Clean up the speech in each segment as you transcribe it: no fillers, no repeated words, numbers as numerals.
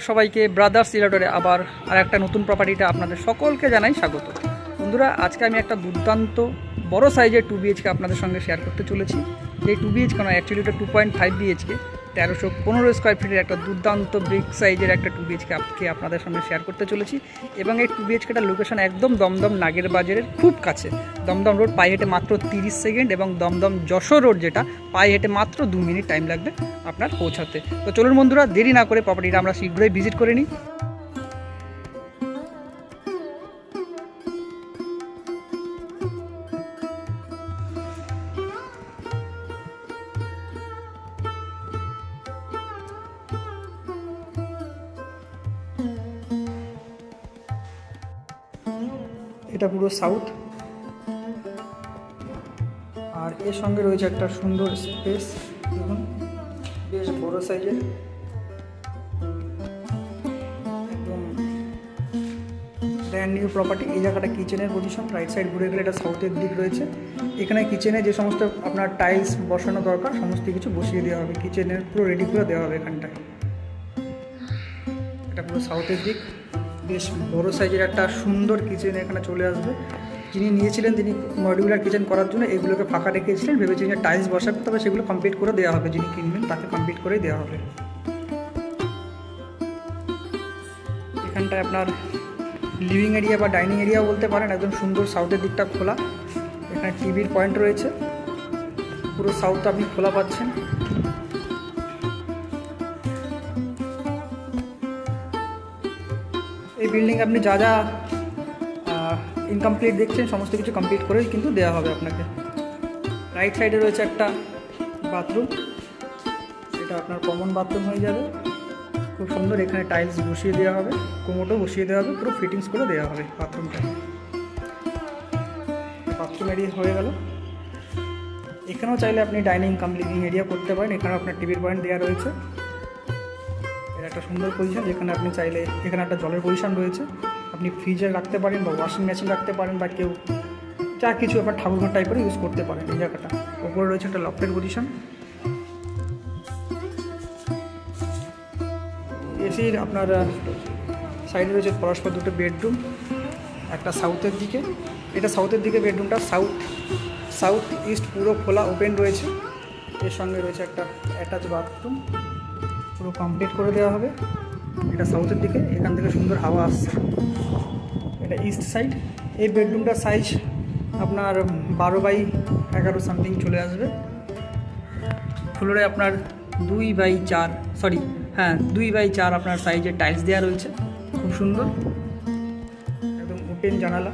সবাইকে ব্রাদার্স রিলেটরে আবার আর একটা নতুন প্রপার্টিটা আপনাদের সকলকে জানাই স্বাগত। বন্ধুরা, আজকে আমি একটা দুর্দান্ত বড় সাইজের 2 BHK আপনাদের সঙ্গে শেয়ার করতে চলেছি। এই 2 BHK নয়, অ্যাকচুয়ালি এটা 2.5 BHK, 1315 স্কোয়ার ফিটের একটা দুর্দান্ত ব্রিক সাইজের একটা 2 BHK আপনাদের সামনে শেয়ার করতে চলেছি। এবং এই 2 BHKটার লোকেশন একদম দমদম নাগের বাজারের খুব কাছে। দমদম রোড পায়ে হেঁটে মাত্র 30 সেকেন্ড এবং দমদম যশোর রোড যেটা পায়ে হেঁটে মাত্র 2 মিনিট টাইম লাগবে আপনার পৌঁছাতে। তো চলুন বন্ধুরা, দেরি না করে প্রপার্টিটা আমরা শীঘ্রই ভিজিট করে নিই। এটা পুরো সাউথ, আর এর সঙ্গে রয়েছে একটা সুন্দর স্পেস। দেখুন, বেশ বড় সাইজের, একদম ব্র্যান্ড নিউ প্রপার্টি। এই জায়গাটা কিচেনের পজিশন, রাইট সাইড ঘুরে গেলে এটা সাউথের দিক রয়েছে। এখানে কিচেনে যে সমস্ত আপনার টাইলস বসানো দরকার সমস্ত কিছু বসিয়ে দেওয়া হবে, কিচেনের পুরো রেডি করে দেওয়া হবে এখানটায়। এটা পুরো সাউথের দিক, বেশ বড় সাইজের একটা সুন্দর কিচেন এখানে চলে আসবে। যিনি নিয়েছিলেন তিনি মডিউলার কিচেন করার জন্য এগুলোকে ফাঁকা রেখেছিলেন, ভেবেছিলেন যে টাইলস বসাবে, তবে সেগুলো কমপ্লিট করে দেওয়া হবে। যিনি কিনবেন তাকে কমপ্লিট করেই দেওয়া হবে। এখানটায় আপনার লিভিং এরিয়া বা ডাইনিং এরিয়াও বলতে পারেন, একদম সুন্দর সাউথের দিকটা খোলা। এখানে টিভির পয়েন্ট রয়েছে, পুরো সাউথ আপনি খোলা পাচ্ছেন। এই বিল্ডিং আপনি যা যা ইনকমপ্লিট দেখছেন সমস্ত কিছু কমপ্লিট করেই কিন্তু দেওয়া হবে আপনাকে। রাইট সাইডে রয়েছে একটা বাথরুম, এটা আপনার কমন বাথরুম হয়ে যাবে, খুব সুন্দর। এখানে টাইলস বসিয়ে দেওয়া হবে, কোমোডও বসিয়ে দেওয়া হবে, পুরো ফিটিংস করে দেওয়া হবে বাথরুমটা। বাথরুম এরিয়া হয়ে গেল। এখানেও চাইলে আপনি ডাইনিং কাম লিভিং এরিয়া করতে পারেন। এখানে আপনার টিভির পয়েন্ট দেওয়া রয়েছে। একটা সুন্দর পজিশন, যেখানে আপনি চাইলে এখানে একটা জলের পজিশন রয়েছে, আপনি ফ্রিজে রাখতে পারেন বা ওয়াশিং মেশিন রাখতে পারেন, বা কেউ যা কিছু আপনার ঠাকুরঘর টাইপের ইউজ করতে পারেন এই জায়গাটা। ওপরে রয়েছে একটা লফটের পজিশন। এসির আপনার সাইডে রয়েছে পরস্পর দুটো বেডরুম, একটা সাউথের দিকে, এটা সাউথের দিকে বেডরুমটা, সাউথ ইস্ট পুরো খোলা ওপেন রয়েছে। এর সঙ্গে রয়েছে একটা অ্যাটাচ বাথরুম, পুরো কমপ্লিট করে দেওয়া হবে। এটা সাউথের দিকে, এখান থেকে সুন্দর হাওয়া আসছে। এটা ইস্ট সাইড। এই বেডরুমটার সাইজ আপনার 12x11 সামথিং চলে আসবে। ফ্লোরে আপনার 2x4 আপনার সাইজের টাইলস দেওয়া রয়েছে, খুব সুন্দর, একদম ওপেন জানালা।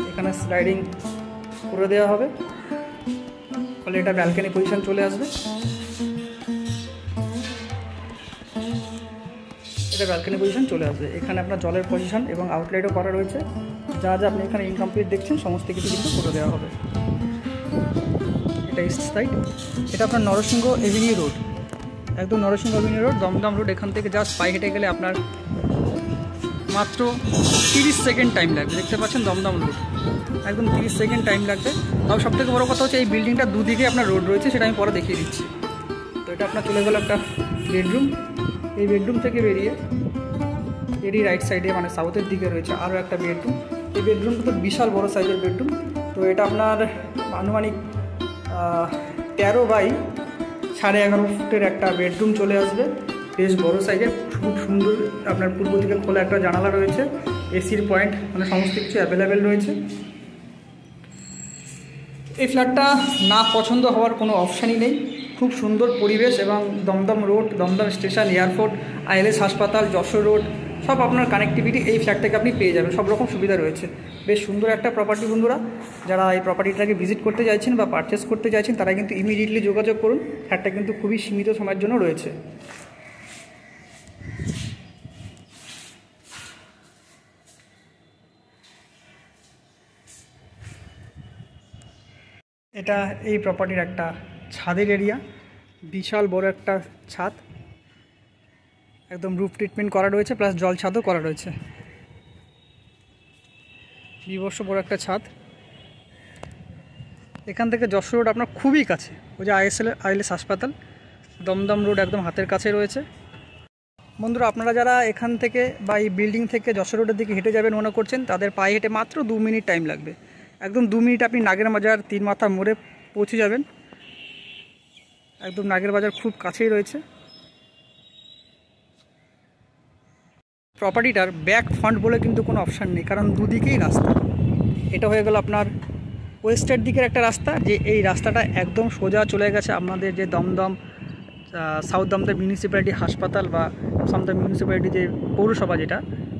এখানে স্লাইডিং করে দেওয়া হবে, ফলে এটা ব্যালকনি পজিশন চলে আসবে। এটা ব্যালকনি পজিশন চলে আসবে। এখানে আপনার জলের পজিশন এবং আউটলেটও করা রয়েছে। যা যা আপনি এখানে ইনকমপ্লিট দেখছেন সমস্ত কিছু কিন্তু করে দেওয়া হবে। এটা ইস্ট সাইড, এটা আপনার নরসিংহ এভিনিউ রোড, একদম Narasingha avenue road, Dumdum road. এখান থেকে জাস্ট পায়ে হেঁটে গেলে আপনার মাত্র 30 সেকেন্ড টাইম লাগবে। দেখতে পাচ্ছেন দমদম রোড, একদম 30 সেকেন্ড টাইম লাগবে। তাও সবথেকে বড়ো কথা হচ্ছে এই বিল্ডিংটা দুদিকে আপনার রোড রয়েছে, সেটা আমি পরে দেখিয়ে দিচ্ছি। তো এটা আপনার চলে গেল একটা বেডরুম। এই বেডরুম থেকে বেরিয়ে এরই রাইট সাইডে মানে সাউথের দিকে রয়েছে আরও একটা বেডরুম। এই বেডরুমটা তো বিশাল বড় সাইজের বেডরুম। তো এটা আপনার আনুমানিক 13x11.5 ফুটের একটা বেডরুম চলে আসবে, বেশ বড় সাইজের, খুব সুন্দর। আপনার পূর্ব দিকে খোলা একটা জানালা রয়েছে, এসির পয়েন্ট, মানে সমস্ত কিছু অ্যাভেলেবেল রয়েছে। এই ফ্ল্যাটটা না পছন্দ হওয়ার কোনো অপশানই নেই। খুব সুন্দর পরিবেশ এবং Dumdum road, Dumdum station, airport, ILS হাসপাতাল, যশোর রোড, সব আপনার কানেক্টিভিটি এই ফ্ল্যাট থেকে আপনি পেয়ে যাবেন, সব রকম সুবিধা রয়েছে। বেশ সুন্দর একটা প্রপার্টি। বন্ধুরা, যারা এই প্রপার্টিটাকে ভিজিট করতে চাইছেন বা পারচেস করতে চাইছেন তারা কিন্তু ইমিডিয়েটলি যোগাযোগ করুন। ফ্ল্যাটটা কিন্তু খুবই সীমিত সময়ের জন্য রয়েছে। এটা এই প্রপার্টির একটা ছাদের এরিয়া, বিশাল বড় একটা ছাদ, একদম রুফ ট্রিটমেন্ট করা রয়েছে, প্লাস জল ছাদও করা রয়েছে। বিবর্ষ বড় একটা ছাদ। এখান থেকে যশোর রোড আপনার খুবই কাছে, ওই যে ILS হাসপাতাল, দমদম রোড একদম হাতের কাছে রয়েছে। বন্ধুরা, আপনারা যারা এখান থেকে বা এই বিল্ডিং থেকে যশোর রোডের দিকে হেঁটে যাবেন মনে করছেন, তাদের পায়ে হেঁটে মাত্র 2 মিনিট টাইম লাগবে। একদম 2 মিনিট আপনি নাগের বাজার 3 মাথা মোড়ে পৌঁছে যাবেন। একদম নাগের বাজার খুব কাছেই রয়েছে। প্রপার্টিটার ব্যাক ফ্রন্ট বলে কিন্তু কোনো অপশান নেই, কারণ দুদিকেই রাস্তা। এটা হয়ে গেল আপনার ওয়েস্টের দিকের একটা রাস্তা, যে এই রাস্তাটা একদম সোজা চলে গেছে আমাদের যে দমদম সাউথ দমদম মিউনিসিপ্যালিটি হাসপাতাল বা দমদম মিউনিসিপ্যালিটি যে পৌরসভা, যেটা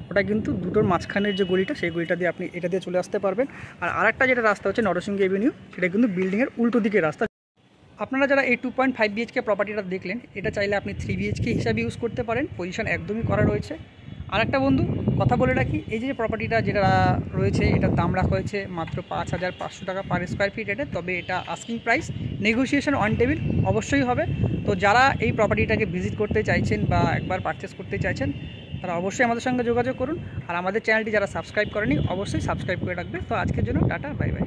ওটা কিন্তু দুটোর মাঝখানের যে গলিটা, সেই গলিটা দিয়ে আপনি এটা দিয়ে চলে আসতে পারবেন। আর আরেকটা যেটা রাস্তা হচ্ছে নরসিংহ এভিনিউ, সেটা কিন্তু বিল্ডিংয়ের উল্টো দিকের রাস্তা। আপনারা যারা এই 2.5 BHK প্রপার্টিটা দেখলেন, এটা চাইলে আপনি 3 BHK হিসাবে ইউজ করতে পারেন। পজিশন একদমই করা রয়েছে। আর একটা বন্ধু কথা বলে রাখি, এই যে প্রপার্টিটা যেটা রয়েছে, এটার দাম রাখা হয়েছে মাত্র 5,500 টাকা পার স্কোয়ার ফিট রেটে। তবে এটা asking price, negotiation on table অবশ্যই হবে। তো যারা এই প্রপার্টিটাকে ভিজিট করতে চাইছেন বা একবার পারচেস করতে চাইছেন, তারা অবশ্যই আমাদের সঙ্গে যোগাযোগ করুন। আর আমাদের চ্যানেলটি যারা সাবস্ক্রাইব করেনি, অবশ্যই সাবস্ক্রাইব করে রাখবে। তো আজকের জন্য টাটা, বাই বাই।